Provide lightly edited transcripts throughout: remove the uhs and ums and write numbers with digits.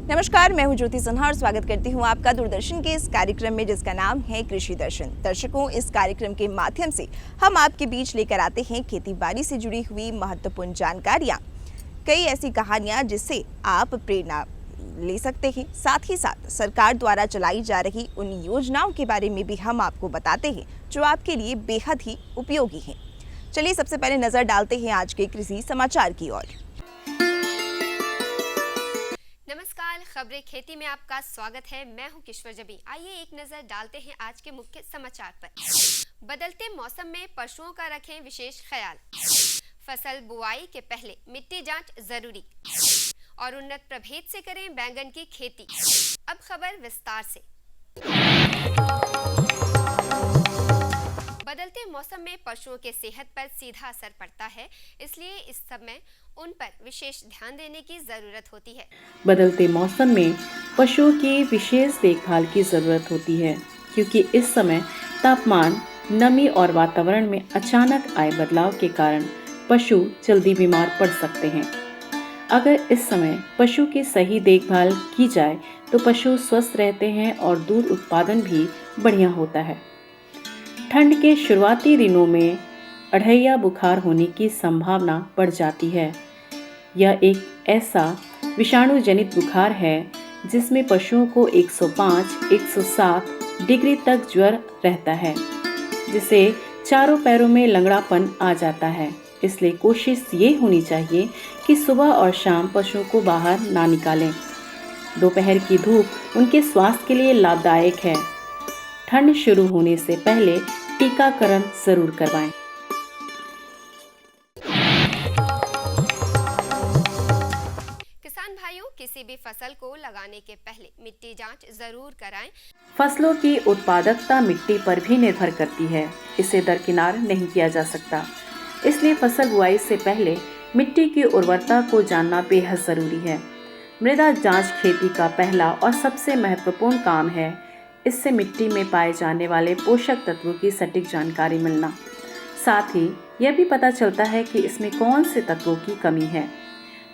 नमस्कार, मैं हूं ज्योति सिन्हा और स्वागत करती हूं आपका दूरदर्शन के इस कार्यक्रम में जिसका नाम है कृषि दर्शन। दर्शकों, इस कार्यक्रम के माध्यम से हम आपके बीच लेकर आते हैं खेती-बाड़ी से जुड़ी हुई महत्वपूर्ण जानकारियां, कई ऐसी कहानियां जिससे आप प्रेरणा ले सकते हैं। साथ ही साथ सरकार द्वारा चलाई जा रही उन योजनाओं के बारे में भी हम आपको बताते हैं जो आपके लिए बेहद ही उपयोगी हैं। चलिए सबसे पहले नजर डालते हैं आज के कृषि समाचार की ओर। नमस्कार, खबरें खेती में आपका स्वागत है। मैं हूं किश्वर जबी। आइए एक नजर डालते हैं आज के मुख्य समाचार पर। बदलते मौसम में पशुओं का रखें विशेष ख्याल। फसल बुआई के पहले मिट्टी जांच जरूरी और उन्नत प्रभेद से करें बैंगन की खेती। अब खबर विस्तार से। बदलते मौसम में पशुओं के सेहत पर सीधा असर पड़ता है, इसलिए इस समय उन पर विशेष ध्यान देने की जरूरत होती है। बदलते मौसम में पशुओं की विशेष देखभाल की जरूरत होती है, क्योंकि इस समय तापमान, नमी और वातावरण में अचानक आए बदलाव के कारण पशु जल्दी बीमार पड़ सकते हैं। अगर इस समय पशु की सही देखभाल की जाए तो पशु स्वस्थ रहते हैं और दूध उत्पादन भी बढ़िया होता है। ठंड के शुरुआती दिनों में अढ़ैया बुखार होने की संभावना बढ़ जाती है। यह एक ऐसा विषाणु जनित बुखार है जिसमें पशुओं को 105-107 डिग्री तक ज्वर रहता है, जिससे चारों पैरों में लंगड़ापन आ जाता है। इसलिए कोशिश ये होनी चाहिए कि सुबह और शाम पशुओं को बाहर ना निकालें। दोपहर की धूप उनके स्वास्थ्य के लिए लाभदायक है। ठंड शुरू होने से पहले टीकाकरण जरूर करवाएं। किसान भाइयों, किसी भी फसल को लगाने के पहले मिट्टी जांच जरूर कराएं। फसलों की उत्पादकता मिट्टी पर भी निर्भर करती है, इसे दरकिनार नहीं किया जा सकता। इसलिए फसल बुआई से पहले मिट्टी की उर्वरता को जानना बेहद जरूरी है। मृदा जांच खेती का पहला और सबसे महत्वपूर्ण काम है। इससे मिट्टी में पाए जाने वाले पोषक तत्वों की सटीक जानकारी मिलना, साथ ही यह भी पता चलता है कि इसमें कौन से तत्वों की कमी है।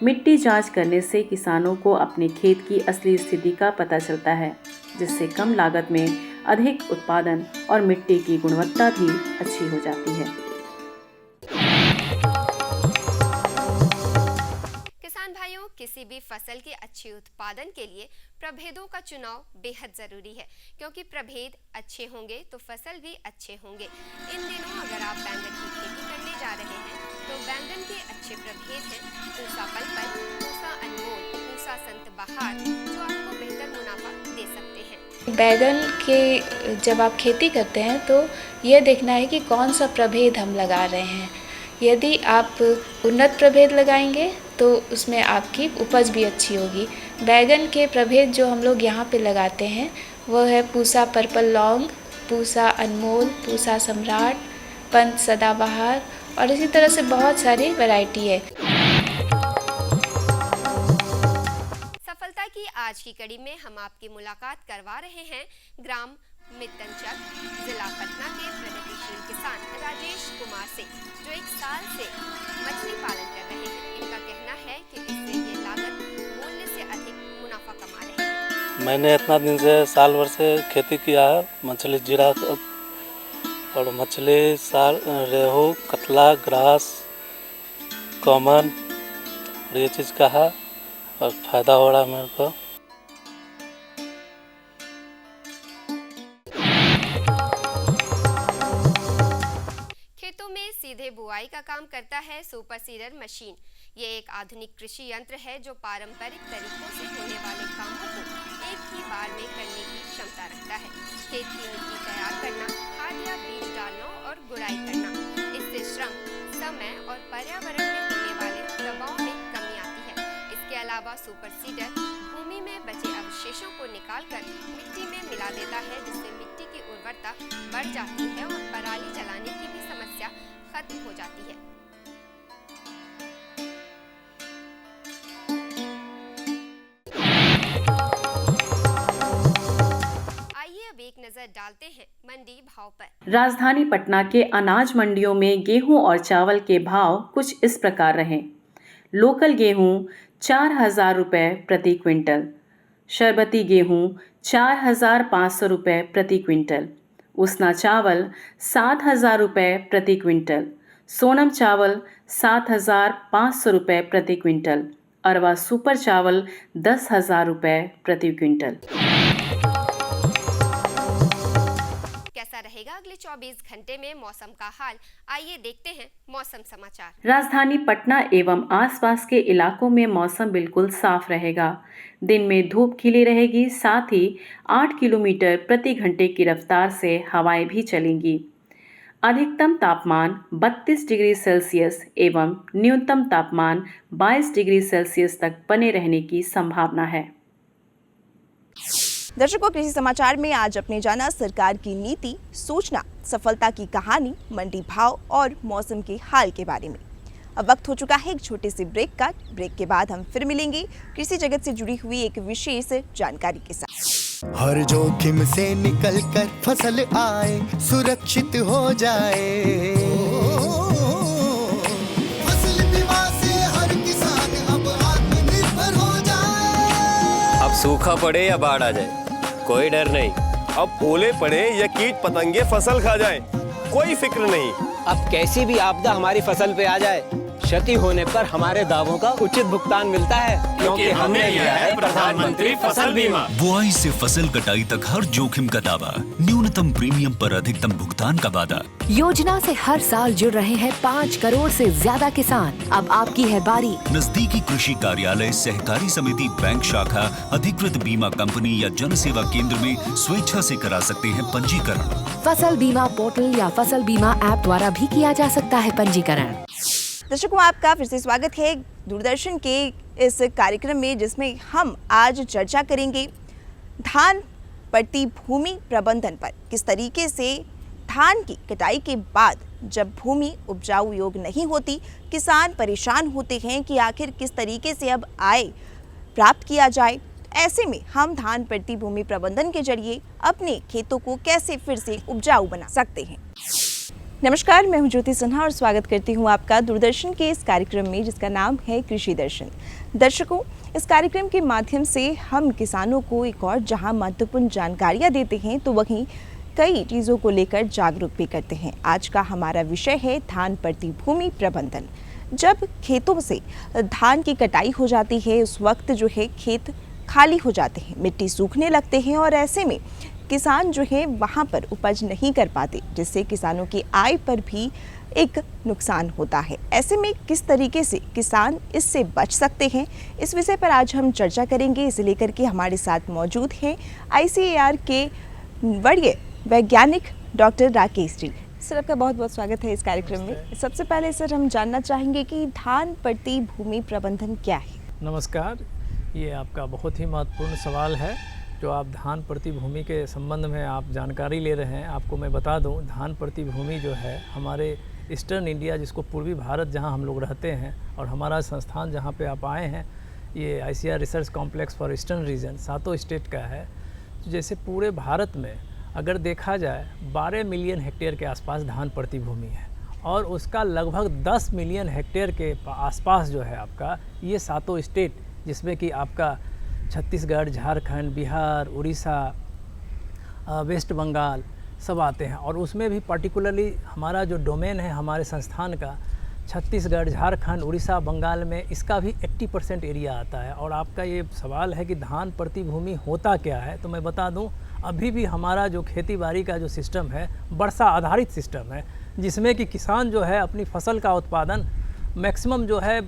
मिट्टी जांच करने से किसानों को अपने खेत की असली स्थिति का पता चलता है, जिससे कम लागत में अधिक उत्पादन और मिट्टी की गुणवत्ता भी अच्छी हो जाती है। किसान भाइयों, किसी भी फसल के अच्छे उत्पादन के लिए प्रभेदों का चुनाव बेहद जरूरी है, क्योंकि प्रभेद अच्छे होंगे तो फसल भी अच्छे होंगे। इन दिनों अगर आप बैंगन की खेती करने जा रहे हैं तो बैंगन के अच्छे प्रभेद हैं पूसा पलपल, पूसा अनमोल, पूसा संत बहार, जो आपको बेहतर मुनाफा दे सकते हैं। बैंगन के जब आप खेती करते हैं तो ये देखना है कि कौन सा प्रभेद हम लगा रहे हैं। यदि आप उन्नत प्रभेद लगाएंगे तो उसमें आपकी उपज भी अच्छी होगी। बैंगन के प्रभेद जो हम लोग यहाँ पे लगाते हैं वो है पूसा पर्पल लौंग, पूसा अनमोल, पूसा सम्राट, पंत सदाबहार और इसी तरह से बहुत सारी वैरायटी है। सफलता की आज की कड़ी में हम आपकी मुलाकात करवा रहे हैं ग्राम मित्तनचक, जिला पटना के प्रगतिशील किसान राजेश कुमार से, जो 1 साल से मछली पालन कर रहे हैं। इनका कहना है कि इससे ये लागत मूल्य से अधिक मुनाफा कमा रहे हैं। मैंने इतना दिन से साल भर से खेती किया है, मछली जीरा और मछली रेहू, कतला, ग्रास, कॉमन, ये चीज़ का है और फ़ायदा हो रहा है मेरे को। सीधे बुआई का काम करता है सुपर सीडर मशीन। ये एक आधुनिक कृषि यंत्र है जो पारंपरिक तरीकों से होने वाले कामों को एक ही बार में करने की क्षमता रखता है। खेत की मिट्टी तैयार करना, खाद या बीज डालना और गुड़ाई करना, इससे श्रम, समय और पर्यावरण में होने वाले दबाव में कमी आती है। इसके अलावा सुपर सीडर भूमि में बचे अवशेषों को निकालकर मिट्टी में मिला देता है, जिससे मिट्टी की उर्वरता बढ़ जाती है और पराली जलाने की भी समस्या खत्म हो जाती है। आइए अब एक नजर डालते हैं मंडी भाव पर। राजधानी पटना के अनाज मंडियों में गेहूं और चावल के भाव कुछ इस प्रकार रहे। लोकल गेहूं 4,000 रुपये प्रति क्विंटल, शरबती गेहूं 4,500 रुपये प्रति क्विंटल, उसना चावल 7,000 रुपये प्रति क्विंटल, सोनम चावल 7,500 रुपये प्रति क्विंटल, अरवा सुपर चावल 10,000 रुपये प्रति क्विंटल। कैसा रहेगा अगले 24 घंटे में मौसम का हाल, आइए देखते हैं मौसम समाचार। राजधानी पटना एवं आसपास के इलाकों में मौसम बिल्कुल साफ रहेगा। दिन में धूप खिली रहेगी, साथ ही 8 किलोमीटर प्रति घंटे की रफ्तार से हवाएं भी चलेंगी। अधिकतम तापमान 32 डिग्री सेल्सियस एवं न्यूनतम तापमान 22 डिग्री सेल्सियस तक बने रहने की संभावना है। दर्शकों, कृषि समाचार में आज आपने जाना सरकार की नीति, सूचना, सफलता की कहानी, मंडी भाव और मौसम के हाल के बारे में। अब वक्त हो चुका है एक छोटे से ब्रेक का। ब्रेक के बाद हम फिर मिलेंगे कृषि जगत से जुड़ी हुई एक विशेष जानकारी के साथ। हर जोखिम से निकल कर फसल आए, सुरक्षित हो जाए। फसल बीमा से हर किसान अब आत्मनिर्भर हो जाए। अब सूखा पड़े या बाढ़ आ जाए, कोई डर नहीं। अब ओले पड़े या कीट पतंगे फसल खा जाए, कोई फिक्र नहीं। अब कैसी भी आपदा हमारी फसल पे आ जाए, क्षति होने पर हमारे दावों का उचित भुगतान मिलता है, क्योंकि हमने लिया है प्रधानमंत्री फसल बीमा। बुआई से फसल कटाई तक हर जोखिम का दावा, न्यूनतम प्रीमियम पर अधिकतम भुगतान का वादा। योजना से हर साल जुड़ रहे हैं 5 करोड़ से ज्यादा किसान। अब आपकी है बारी। नजदीकी कृषि कार्यालय, सहकारी समिति, बैंक शाखा, अधिकृत बीमा कंपनी या जन सेवा केंद्र में स्वेच्छा से करा सकते हैं पंजीकरण। फसल बीमा पोर्टल या फसल बीमा ऐप द्वारा भी किया जा सकता है पंजीकरण। दर्शकों, आपका फिर से स्वागत है दूरदर्शन के इस कार्यक्रम में, जिसमें हम आज चर्चा करेंगे धान पड़ती भूमि प्रबंधन पर। किस तरीके से धान की कटाई के बाद जब भूमि उपजाऊ योग नहीं होती, किसान परेशान होते हैं कि आखिर किस तरीके से अब आय प्राप्त किया जाए। ऐसे में हम धान पड़ती भूमि प्रबंधन के जरिए अपने खेतों को कैसे फिर से उपजाऊ बना सकते हैं। नमस्कार, मैं हूं ज्योति सिन्हा और स्वागत करती हूं आपका दूरदर्शन के इस कार्यक्रम में, जिसका नाम है कृषि दर्शन। दर्शकों, इस कार्यक्रम के माध्यम से हम किसानों को एक और जहां महत्वपूर्ण जानकारियां देते हैं, तो वहीं कई चीज़ों को लेकर जागरूक भी करते हैं। आज का हमारा विषय है धान पड़ती भूमि प्रबंधन। जब खेतों से धान की कटाई हो जाती है, उस वक्त जो है खेत खाली हो जाते हैं, मिट्टी सूखने लगते हैं और ऐसे में किसान जो है वहाँ पर उपज नहीं कर पाते, जिससे किसानों की आय पर भी एक नुकसान होता है। ऐसे में किस तरीके से किसान इससे बच सकते हैं, इस विषय पर आज हम चर्चा करेंगे। इसे लेकर के हमारे साथ मौजूद हैं ICAR के वरीय वैज्ञानिक डॉक्टर राकेश जी। सर, आपका बहुत बहुत स्वागत है इस कार्यक्रम में। सबसे पहले सर, हम जानना चाहेंगे कि धान पड़ती भूमि प्रबंधन क्या है। नमस्कार, ये आपका बहुत ही महत्वपूर्ण सवाल है जो आप धान प्रति भूमि के संबंध में आप जानकारी ले रहे हैं। आपको मैं बता दूं, धान प्रति भूमि जो है हमारे ईस्टर्न इंडिया, जिसको पूर्वी भारत जहां हम लोग रहते हैं, और हमारा संस्थान जहां पे आप आए हैं, ये ICAR research complex for eastern region 7 state का है। तो जैसे पूरे भारत में अगर देखा जाए 12 मिलियन हेक्टेयर के आसपास धान प्रति भूमि है, और उसका लगभग 10 मिलियन हेक्टेयर के आसपास जो है आपका ये 7 स्टेट, जिसमें कि आपका छत्तीसगढ़, झारखंड, बिहार, उड़ीसा, वेस्ट बंगाल सब आते हैं। और उसमें भी पर्टिकुलरली हमारा जो डोमेन है हमारे संस्थान का, छत्तीसगढ़, झारखंड, उड़ीसा, बंगाल में इसका भी 80% एरिया आता है। और आपका ये सवाल है कि धान प्रति भूमि होता क्या है, तो मैं बता दूं, अभी भी हमारा जो खेती बाड़ी का जो सिस्टम है वर्षा आधारित सिस्टम है, जिसमें कि किसान जो है अपनी फसल का उत्पादन मैक्सिमम जो है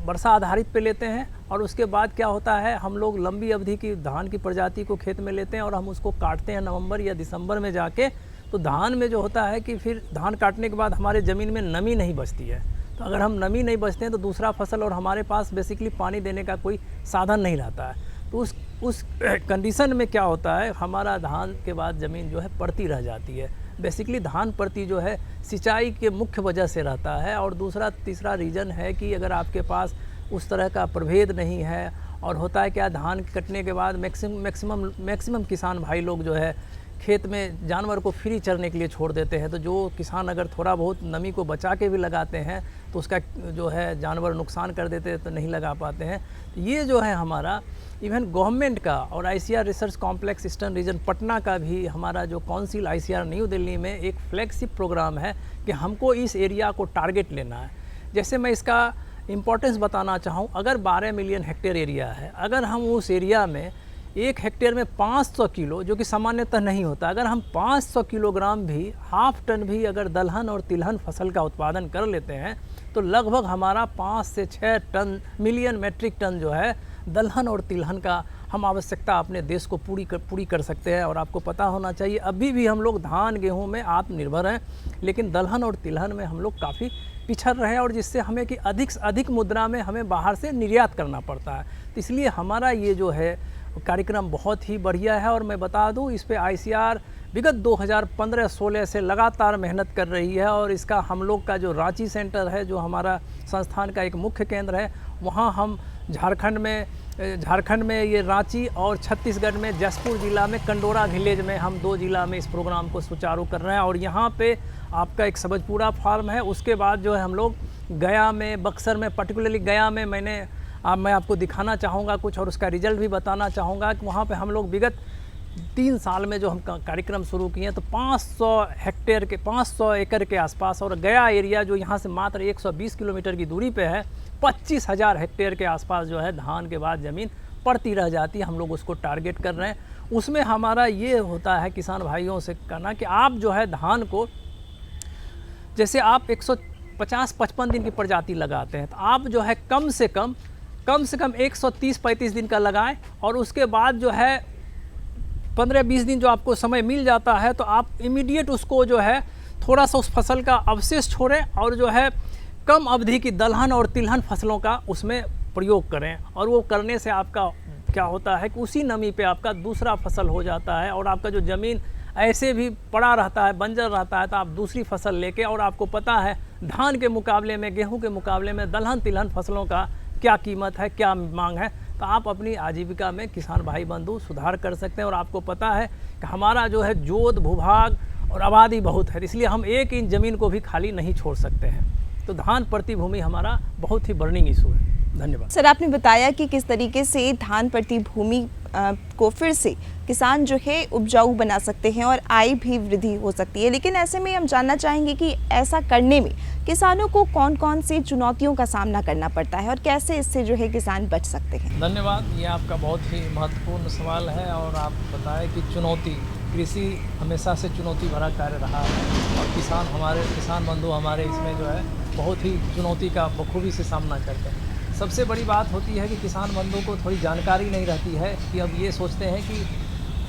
वर्षा आधारित पे लेते हैं। और उसके बाद क्या होता है, हम लोग लंबी अवधि की धान की प्रजाति को खेत में लेते हैं और हम उसको काटते हैं नवंबर या दिसंबर में जाके। तो धान में जो होता है कि फिर धान काटने के बाद हमारे ज़मीन में नमी नहीं बचती है। तो अगर हम नमी नहीं बचते हैं तो दूसरा फसल और हमारे पास बेसिकली पानी देने का कोई साधन नहीं रहता है। तो उस कंडीशन में क्या होता है, हमारा धान के बाद ज़मीन जो है पड़ती रह जाती है। बेसिकली धान प्रति जो है सिंचाई के मुख्य वजह से रहता है। और दूसरा तीसरा रीज़न है कि अगर आपके पास उस तरह का प्रभेद नहीं है, और होता है क्या, धान कटने के बाद मैक्सिमम किसान भाई लोग जो है खेत में जानवर को फ्री चरने के लिए छोड़ देते हैं, तो जो किसान अगर थोड़ा बहुत नमी को बचा के भी लगाते हैं तो उसका जो है जानवर नुकसान कर देते हैं, तो नहीं लगा पाते हैं। ये जो है हमारा इवन गवर्नमेंट का और ICR research complex eastern region Patna का भी हमारा जो काउंसिल ICR न्यू दिल्ली में एक फ्लैगशिप प्रोग्राम है कि हमको इस एरिया को टारगेट लेना है। जैसे मैं इसका इम्पोर्टेंस बताना चाहूँ, अगर 12 मिलियन हेक्टेयर एरिया है, अगर हम उस एरिया में 1 हेक्टेयर में 500 किलो, जो कि सामान्यतः नहीं होता, अगर हम 500 किलोग्राम भी, हाफ टन भी अगर दलहन और तिलहन फसल का उत्पादन कर लेते हैं तो लगभग हमारा 5 से 6 मिलियन मेट्रिक टन जो है दलहन और तिलहन का हम आवश्यकता अपने देश को पूरी कर सकते हैं। और आपको पता होना चाहिए अभी भी हम लोग धान गेहूं में आत्मनिर्भर हैं, लेकिन दलहन और तिलहन में हम लोग काफ़ी पिछड़ रहे हैं, और जिससे हमें कि अधिक से अधिक मुद्रा में हमें बाहर से निर्यात करना पड़ता है। तो इसलिए हमारा ये जो है कार्यक्रम बहुत ही बढ़िया है। और मैं बता दूं, इस पे ICR विगत 2015-16 से लगातार मेहनत कर रही है, और इसका हम लोग का जो रांची सेंटर है, जो हमारा संस्थान का एक मुख्य केंद्र है, वहाँ हम झारखंड में ये रांची और छत्तीसगढ़ में जसपुर ज़िला में कंडोरा विलेज में हम 2 ज़िला में इस प्रोग्राम को सुचारू कर रहे हैं। और यहाँ पे आपका एक सबजपुरा फार्म है, उसके बाद जो है हम लोग गया में, बक्सर में, पर्टिकुलरली गया में मैं आपको दिखाना चाहूँगा कुछ, और उसका रिजल्ट भी बताना चाहूँगा कि वहाँ पे हम लोग विगत 3 साल में जो हम कार्यक्रम शुरू किए हैं तो 500 एकड़ के आसपास, और गया एरिया जो यहाँ से मात्र 120 किलोमीटर की दूरी पे है, 25,000 हेक्टेयर के आसपास जो है धान के बाद ज़मीन पड़ती रह जाती है। हम लोग उसको टारगेट कर रहे हैं। उसमें हमारा ये होता है किसान भाइयों से कहना कि आप जो है धान को, जैसे आप 150-55 दिन की प्रजाति लगाते हैं, तो आप जो है कम से कम 130-35 दिन का लगाएं, और उसके बाद जो है 15-20 दिन जो आपको समय मिल जाता है तो आप इमीडिएट उसको जो है थोड़ा सा उस फसल का अवशेष छोड़ें, और जो है कम अवधि की दलहन और तिलहन फसलों का उसमें प्रयोग करें। और वो करने से आपका क्या होता है कि उसी नमी पे आपका दूसरा फसल हो जाता है, और आपका जो ज़मीन ऐसे भी पड़ा रहता है, बंजर रहता है, तो आप दूसरी फसल लेके, और आपको पता है धान के मुकाबले में, गेहूं के मुकाबले में दलहन तिलहन फसलों का क्या कीमत है, क्या मांग है, तो आप अपनी आजीविका में किसान भाई बंधु सुधार कर सकते हैं। और आपको पता है कि हमारा जो है जोत भूभाग और आबादी बहुत है, इसलिए हम 1 इंच ज़मीन को भी खाली नहीं छोड़ सकते हैं। तो धान प्रति भूमि हमारा बहुत ही बर्निंग इशू है। धन्यवाद। सर, आपने बताया कि किस तरीके से धान प्रति भूमि को फिर से किसान जो है उपजाऊ बना सकते हैं और आय भी वृद्धि हो सकती है, लेकिन ऐसे में हम जानना चाहेंगे कि ऐसा करने में किसानों को कौन कौन सी चुनौतियों का सामना करना पड़ता है और कैसे इससे जो है किसान बच सकते हैं। धन्यवाद, ये आपका बहुत ही महत्वपूर्ण सवाल है। और आप बताएं कि चुनौती, कृषि हमेशा से चुनौती भरा कार्य रहा है, और किसान बंधु हमारे इसमें जो है बहुत ही चुनौती का बखूबी से सामना करते हैं। सबसे बड़ी बात होती है कि किसान बंधुओं को थोड़ी जानकारी नहीं रहती है कि अब ये सोचते हैं कि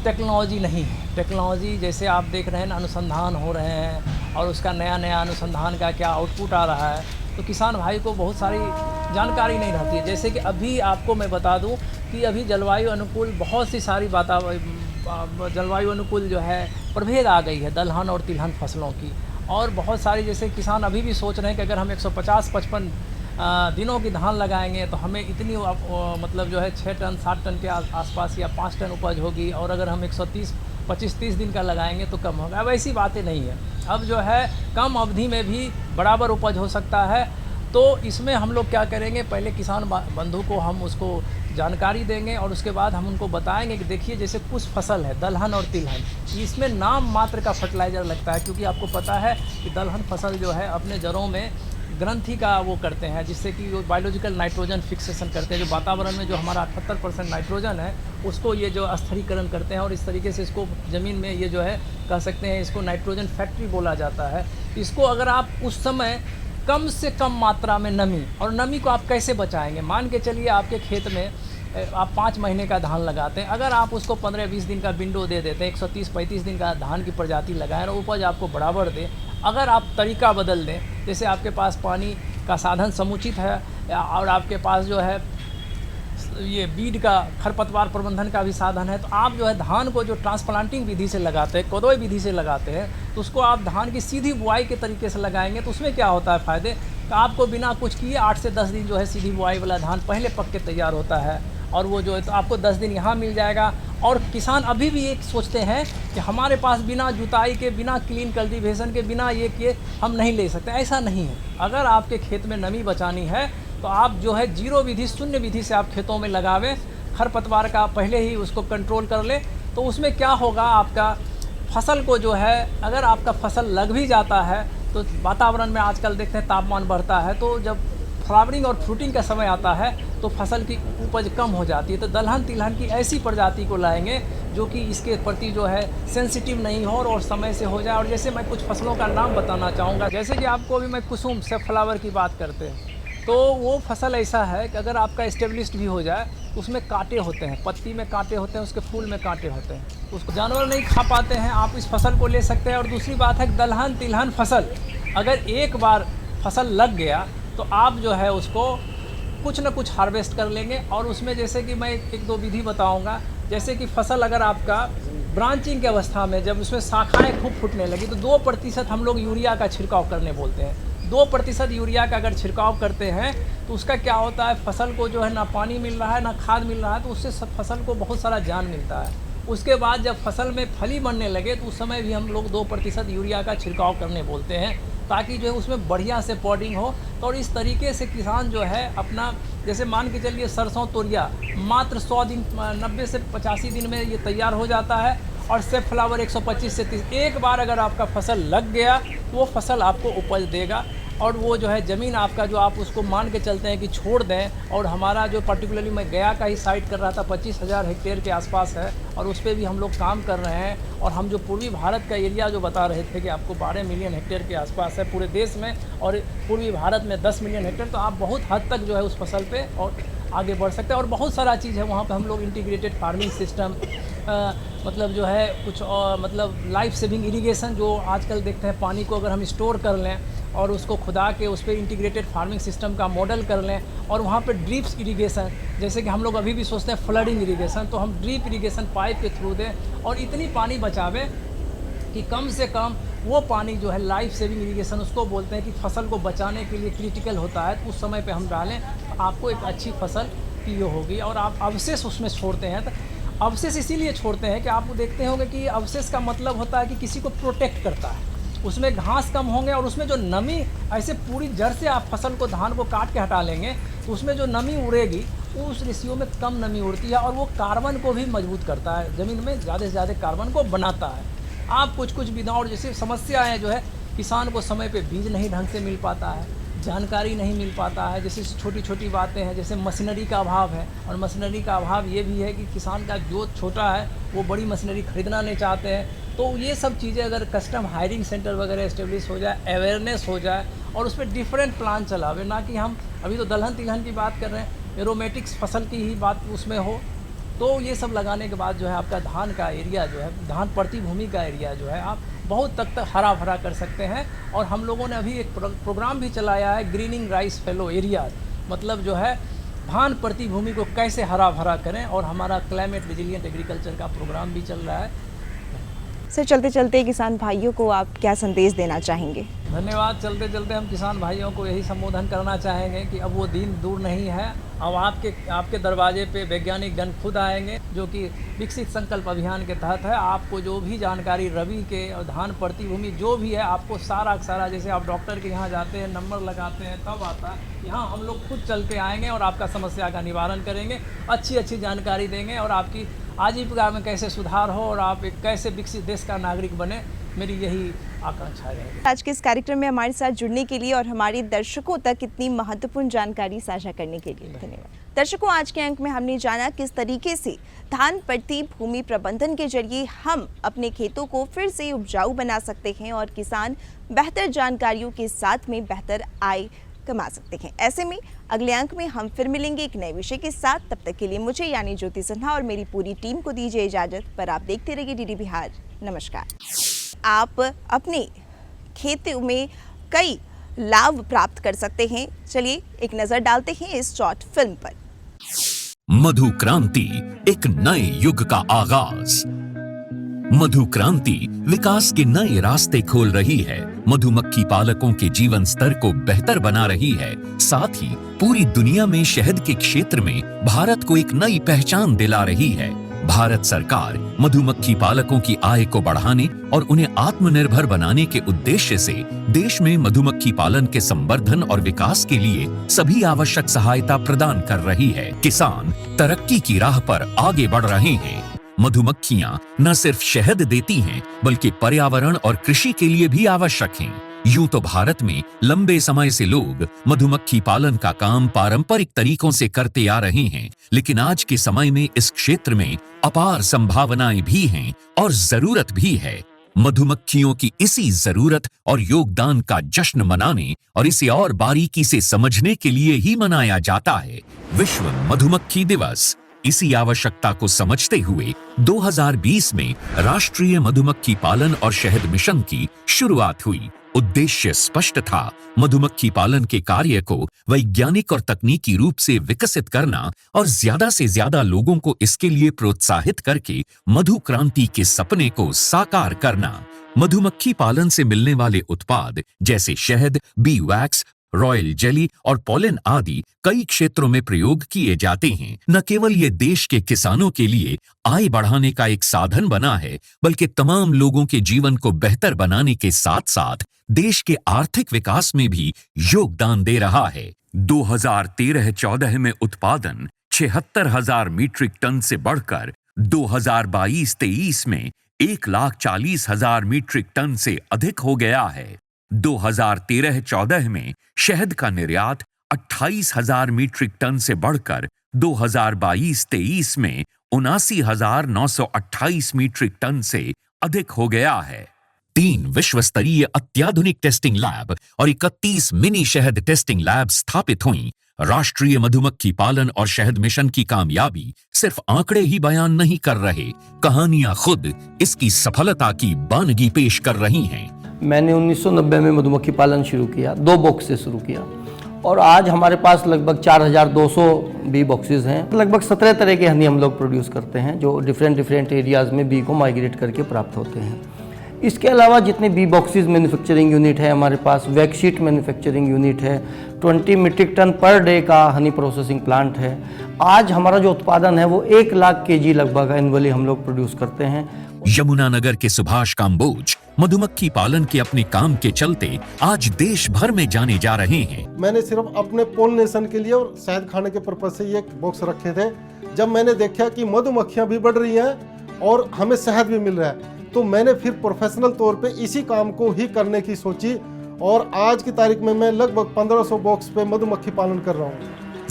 टेक्नोलॉजी नहीं है। टेक्नोलॉजी जैसे आप देख रहे हैं, अनुसंधान हो रहे हैं और उसका नया अनुसंधान का क्या आउटपुट आ रहा है, तो किसान भाई को बहुत सारी जानकारी नहीं रहती है। जैसे कि अभी आपको मैं बता दूं कि अभी जलवायु अनुकूल बहुत सी सारी जलवायु अनुकूल जो है प्रभेद आ गई है दलहन और तिलहन फसलों की, और बहुत सारी जैसे किसान अभी भी सोच रहे हैं कि अगर हम 150-55 दिनों की धान लगाएंगे तो हमें इतनी मतलब जो है 6 टन 7 टन के आसपास या 5 टन उपज होगी, और अगर हम 125-30 दिन का लगाएंगे तो कम होगा। अब ऐसी बातें नहीं है, अब जो है कम अवधि में भी बराबर उपज हो सकता है। तो इसमें हम लोग क्या करेंगे, पहले किसान बंधु को हम उसको जानकारी देंगे और उसके बाद हम उनको बताएंगे कि देखिए जैसे कुछ फसल है दलहन और तिलहन, इसमें नाम मात्र का फर्टिलाइज़र लगता है, क्योंकि आपको पता है कि दलहन फसल जो है अपने जड़ों में ग्रंथि का वो करते हैं, जिससे कि वो बायोलॉजिकल नाइट्रोजन फिक्सेशन करते हैं, जो वातावरण में जो हमारा 78% नाइट्रोजन है उसको ये जो अस्थिरीकरण करते हैं, और इस तरीके से इसको ज़मीन में ये जो है कह सकते हैं इसको नाइट्रोजन फैक्ट्री बोला जाता है। इसको अगर आप उस समय कम से कम मात्रा में नमी को आप कैसे बचाएंगे, मान के चलिए आपके खेत में आप 5 महीने का धान लगाते हैं, अगर आप उसको 15-20 दिन का विंडो दे देते हैं, 130-35 दिन का धान की प्रजाति लगाएं और उपज आपको बराबर दें, अगर आप तरीका बदल दें, जैसे आपके पास पानी का साधन समुचित है और आपके पास जो है ये बीड का खरपतवार प्रबंधन का भी साधन है, तो आप जो है धान को जो ट्रांसप्लांटिंग विधि से लगाते हैं, कोदोई विधि से लगाते हैं, तो उसको आप धान की सीधी बुआई के तरीके से लगाएंगे तो उसमें क्या होता है फ़ायदे, तो आपको बिना कुछ किए 8 से 10 दिन जो है सीधी बुआई वाला धान पहले पक के तैयार होता है, और वो जो है तो आपको 10 दिन यहाँ मिल जाएगा और किसान अभी भी एक सोचते हैं कि हमारे पास बिना जुताई के, बिना क्लीन कल्टीवेशन के, बिना ये किए हम नहीं ले सकते। ऐसा नहीं है। अगर आपके खेत में नमी बचानी है तो आप जो है जीरो विधि, शून्य विधि से आप खेतों में लगावें। खरपतवार का पहले ही उसको कंट्रोल कर ले, तो उसमें क्या होगा, आपका फसल को जो है, अगर आपका फसल लग भी जाता है तो वातावरण में आजकल देखते हैं तापमान बढ़ता है, तो जब फ्लावरिंग और फ्रूटिंग का समय आता है तो फसल की उपज कम हो जाती है। तो दलहन तिलहन की ऐसी प्रजाति को लाएंगे जो कि इसके प्रति जो है सेंसिटिव नहीं हो और समय से हो जाए। और जैसे मैं कुछ फसलों का नाम बताना चाहूँगा, जैसे कि आपको अभी मैं कुसुम से फ्लावर की बात करते हैं, तो वो फसल ऐसा है कि अगर आपका एस्टेब्लिश्ड भी हो जाए, उसमें कांटे होते हैं, पत्ती में कांटे होते हैं, उसके फूल में कांटे होते हैं, उसको जानवर नहीं खा पाते हैं। आप इस फसल को ले सकते हैं। और दूसरी बात है, दलहन तिलहन फसल अगर एक बार फसल लग गया तो आप जो है उसको कुछ न कुछ हार्वेस्ट कर लेंगे। और उसमें जैसे कि मैं एक दो विधि बताऊंगा, जैसे कि फसल अगर आपका ब्रांचिंग की अवस्था में, जब उसमें शाखाएं खूब फूटने लगी, तो 2% हम लोग यूरिया का छिड़काव करने बोलते हैं। 2% यूरिया का अगर छिड़काव करते हैं तो उसका क्या होता है, फसल को जो है ना पानी मिल रहा है ना खाद मिल रहा है, तो उससे फसल को बहुत सारा जान मिलता है। उसके बाद जब फसल में फली बनने लगे तो उस समय भी हम लोग 2% यूरिया का छिड़काव करने बोलते हैं, ताकि जो है उसमें बढ़िया से पॉडिंग हो। तो और इस तरीके से किसान जो है अपना, जैसे मान के चलिए सरसों तोरिया मात्र 100 दिन, 90 से 85 दिन में ये तैयार हो जाता है। और सेब फ्लावर 125 से 30, एक बार अगर आपका फसल लग गया तो वो फसल आपको उपज देगा। और वो जो है ज़मीन आपका, जो आप उसको मान के चलते हैं कि छोड़ दें, और हमारा जो पर्टिकुलरली मैं गया का ही साइट कर रहा था, 25,000 हेक्टेयर के आसपास है, और उस पर भी हम लोग काम कर रहे हैं। और हम जो पूर्वी भारत का एरिया जो बता रहे थे कि आपको 12 मिलियन हेक्टेयर के आसपास है पूरे देश में, और पूर्वी भारत में 10 मिलियन हेक्टेयर, तो आप बहुत हद तक जो है उस फसल पे और आगे बढ़ सकते हैं। और बहुत सारा चीज़ है वहाँ पे, हम लोग इंटीग्रेटेड फार्मिंग सिस्टम, मतलब जो है कुछ मतलब लाइफ सेविंग इरिगेशन, जो आजकल देखते हैं पानी को अगर हम स्टोर कर लें और उसको खुदा के उस पर इंटीग्रेटेड फार्मिंग सिस्टम का मॉडल कर लें, और वहाँ पे ड्रिप्स इरिगेशन, जैसे कि हम लोग अभी भी सोचते हैं फ्लडिंग इरिगेशन, तो हम ड्रिप इरिगेशन पाइप के थ्रू दें और इतनी पानी बचावें कि कम से कम वो पानी जो है लाइफ सेविंग इरिगेशन उसको बोलते हैं, कि फसल को बचाने के लिए क्रिटिकल होता है, तो उस समय पे हम डालें तो आपको एक अच्छी फसल पीओ होगी। और आप अवशेष उसमें छोड़ते हैं, तो अवशेष इसीलिए छोड़ते हैं कि आप देखते होंगे कि अवशेष का मतलब होता है कि किसी को प्रोटेक्ट करता है, उसमें घास कम होंगे और उसमें जो नमी, ऐसे पूरी जड़ से आप फसल को, धान को काट के हटा लेंगे तो उसमें जो नमी उड़ेगी उस रेशियो में कम नमी उड़ती है, और वो कार्बन को भी मजबूत करता है, ज़मीन में ज़्यादा से ज़्यादा कार्बन को बनाता है। आप कुछ कुछ विधाओं, जैसे समस्याएं जो है, किसान को समय पे बीज नहीं ढंग से मिल पाता है, जानकारी नहीं मिल पाता है, जैसे छोटी छोटी बातें हैं, जैसे मशीनरी का अभाव है। और मशीनरी का अभाव ये भी है कि किसान का जो छोटा है वो बड़ी मशीनरी खरीदना नहीं चाहते हैं। तो ये सब चीज़ें अगर कस्टम हायरिंग सेंटर वगैरह इस्टेब्लिश हो जाए, अवेयरनेस हो जाए, और उस पर डिफरेंट प्लान चलावे, ना कि हम अभी तो दलहन तिलहन की बात कर रहे हैं, एरोमेटिक्स फसल की ही बात उसमें हो, तो ये सब लगाने के बाद जो है आपका धान का एरिया जो है, धान प्रति भूमि का एरिया जो है, आप बहुत तक हरा भरा कर सकते हैं। और हम लोगों ने अभी एक प्रोग्राम भी चलाया है, ग्रीनिंग राइस फेलो एरिया, मतलब जो है धान प्रति भूमि को कैसे हरा भरा करें, और हमारा क्लाइमेट रिजिलिएंट एग्रीकल्चर का प्रोग्राम भी चल रहा है। सर, चलते चलते किसान भाइयों को आप क्या संदेश देना चाहेंगे? धन्यवाद। चलते चलते हम किसान भाइयों को यही संबोधन करना चाहेंगे कि अब वो दिन दूर नहीं है, अब आपके दरवाजे पे वैज्ञानिक गण खुद आएंगे, जो कि विकसित संकल्प अभियान के तहत है। आपको जो भी जानकारी रबी के और धान प्रति भूमि जो भी है, आपको सारा सारा, जैसे आप डॉक्टर के यहाँ जाते हैं, नंबर लगाते हैं, तब आता है, यहाँ हम लोग खुद चल के आएंगे और आपका समस्या का निवारण करेंगे, अच्छी अच्छी जानकारी देंगे, और आपकी आजीविका में कैसे सुधार हो और आप एक कैसे विकसित देश का नागरिक बने, मेरी यही आकांक्षा है। आज के इस कार्यक्रम में हमारे साथ जुड़ने के लिए और हमारे दर्शकों तक इतनी महत्वपूर्ण जानकारी साझा करने के लिए धन्यवाद। दर्शकों, आज के अंक में हमने जाना किस तरीके से धान प्रति भूमि प्रबंधन के जरिए हम अपने खेतों को फिर से उपजाऊ बना सकते हैं और किसान बेहतर जानकारियों के साथ में बेहतर आय कमा सकते हैं। ऐसे में अगले अंक में हम फिर मिलेंगे एक नए विषय के साथ। तब तक के लिए मुझे यानी ज्योति सिन्हा और मेरी पूरी टीम को दीजिए इजाजत। पर आप देखते रहिए डीडी बिहार। नमस्कार। आप अपने खेती में कई लाभ प्राप्त कर सकते हैं। चलिए एक नजर डालते हैं इस शॉर्ट फिल्म पर। मधु क्रांति, एक नए युग का आगाज। मधु क्रांति विकास के नए रास्ते खोल रही है, मधुमक्खी पालकों के जीवन स्तर को बेहतर बना रही है, साथ ही पूरी दुनिया में शहद के क्षेत्र में भारत को एक नई पहचान दिला रही है। भारत सरकार मधुमक्खी पालकों की आय को बढ़ाने और उन्हें आत्मनिर्भर बनाने के उद्देश्य से देश में मधुमक्खी पालन के संवर्धन और विकास के लिए सभी आवश्यक सहायता प्रदान कर रही है। किसान तरक्की की राह पर आगे बढ़ रहे हैं। मधुमक्खियां न सिर्फ शहद देती हैं, बल्कि पर्यावरण और कृषि के लिए भी आवश्यक हैं। यूं तो भारत में लंबे समय से लोग मधुमक्खी पालन का काम पारंपरिक तरीकों से करते आ रहे हैं, लेकिन आज के समय में इस क्षेत्र में अपार संभावनाएं भी हैं और जरूरत भी है। मधुमक्खियों की इसी जरूरत और योगदान का जश्न मनाने और इसे और बारीकी से समझने के लिए ही मनाया जाता है विश्व मधुमक्खी दिवस। इसी आवश्यकता को समझते हुए 2020 में राष्ट्रीय मधुमक्खी पालन और शहद मिशन की शुरुआत हुई। उद्देश्य स्पष्ट था, मधुमक्खी पालन के कार्य को वैज्ञानिक और तकनीकी रूप से विकसित करना और ज्यादा से ज्यादा लोगों को इसके लिए प्रोत्साहित करके मधु क्रांति के सपने को साकार करना। मधुमक्खी पालन से मिलने वाले उत्पाद जैसे शहद, बी वैक्स, रॉयल जेली और पोलन आदि कई क्षेत्रों में प्रयोग किए जाते हैं। न केवल ये देश के किसानों के लिए आय बढ़ाने का एक साधन बना है, बल्कि तमाम लोगों के जीवन को बेहतर बनाने के साथ साथ देश के आर्थिक विकास में भी योगदान दे रहा है। 2013-14 में उत्पादन 76,000 मीट्रिक टन से बढ़कर 2022-23 में 1,40,000 मीट्रिक टन से अधिक हो गया है। 2013-14 में शहद का निर्यात 28,000 मीट्रिक टन से बढ़कर 2022-23 में 79,928 मीट्रिक टन से अधिक हो गया है। 3 विश्व स्तरीय अत्याधुनिक टेस्टिंग लैब और 31 मिनी शहद टेस्टिंग लैब स्थापित हुई। राष्ट्रीय मधुमक्खी पालन और शहद मिशन की कामयाबी सिर्फ आंकड़े ही बयान नहीं कर रहे, कहानियां खुद इसकी सफलता की बानगी पेश कर रही हैं। मैंने 1990 में मधुमक्खी पालन शुरू किया, 2 बॉक्स से शुरू किया और आज हमारे पास लगभग 4,200 बी बॉक्सेस हैं। लगभग 17 तरह के हनी हम लोग प्रोड्यूस करते हैं, जो डिफरेंट एरियाज़ में बी को माइग्रेट करके प्राप्त होते हैं। इसके अलावा जितने बी बॉक्सेस मैन्युफैक्चरिंग यूनिट है हमारे पास, वैक्सीट मैन्युफैक्चरिंग यूनिट है, 20 मीट्रिक टन पर डे का हनी प्रोसेसिंग प्लांट है। आज हमारा जो उत्पादन है वो 1 लाख केजी लगभग एनुअली हम लोग प्रोड्यूस करते हैं। यमुनानगर के सुभाष काम्बोज मधुमक्खी पालन के अपने काम के चलते आज देश भर में जाने जा रहे हैं। मैंने सिर्फ अपने पोलिनेशन के लिए और शहद खाने के पर्पज से ये बॉक्स रखे थे। जब मैंने देखा कि मधुमक्खियां भी बढ़ रही हैं और हमें शहद भी मिल रहा है, तो मैंने फिर प्रोफेशनल तौर पे इसी काम को ही करने की सोची और आज की तारीख में मैं लगभग 1500 बॉक्स पे मधुमक्खी पालन कर रहा हूँ।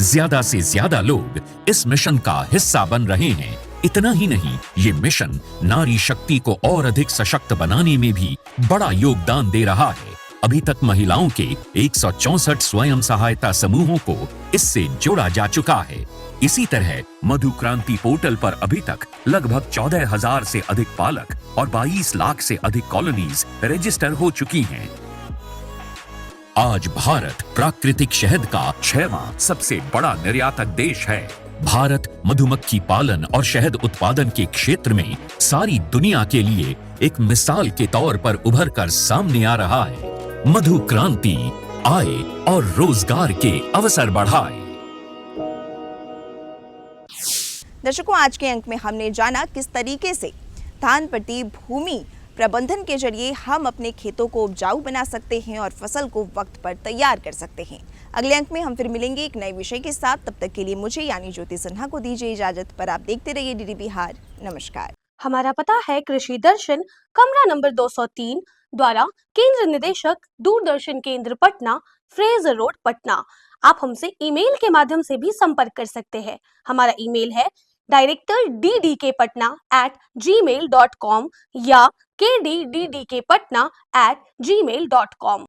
ज्यादा से ज्यादा लोग इस मिशन का हिस्सा बन रहे हैं। इतना ही नहीं, ये मिशन नारी शक्ति को और अधिक सशक्त बनाने में भी बड़ा योगदान दे रहा है। अभी तक महिलाओं के 164 स्वयं सहायता समूहों को इससे जोड़ा जा चुका है। इसी तरह मधु क्रांति पोर्टल पर अभी तक लगभग 14,000 से अधिक पालक और 22 लाख से अधिक कॉलोनीज रजिस्टर हो चुकी हैं। आज भारत प्राकृतिक शहद का 6वां सबसे बड़ा निर्यातक देश है। भारत मधुमक्खी पालन और शहद उत्पादन के क्षेत्र में सारी दुनिया के लिए एक मिसाल के तौर पर उभर कर सामने आ रहा है। मधु क्रांति आय और रोजगार के अवसर बढ़ाए। दर्शकों, आज के अंक में हमने जाना किस तरीके से धान प्रति भूमि प्रबंधन के जरिए हम अपने खेतों को उपजाऊ बना सकते हैं और फसल को वक्त पर तैयार कर सकते हैं। अगले अंक में हम फिर मिलेंगे एक नए विषय के साथ। तब तक के लिए मुझे यानी ज्योति सिन्हा को दीजिए इजाजत। पर आप देखते रहिए डीडी बिहार। नमस्कार। हमारा पता है कृषि दर्शन, कमरा नंबर 203 द्वारा केंद्र निदेशक दूरदर्शन केंद्र पटना, फ्रेजर रोड, पटना। आप हमसे ईमेल के माध्यम से भी संपर्क कर सकते हैं। हमारा ईमेल है directorddkpatna@gmail.com या kddkpatna@gmail.com।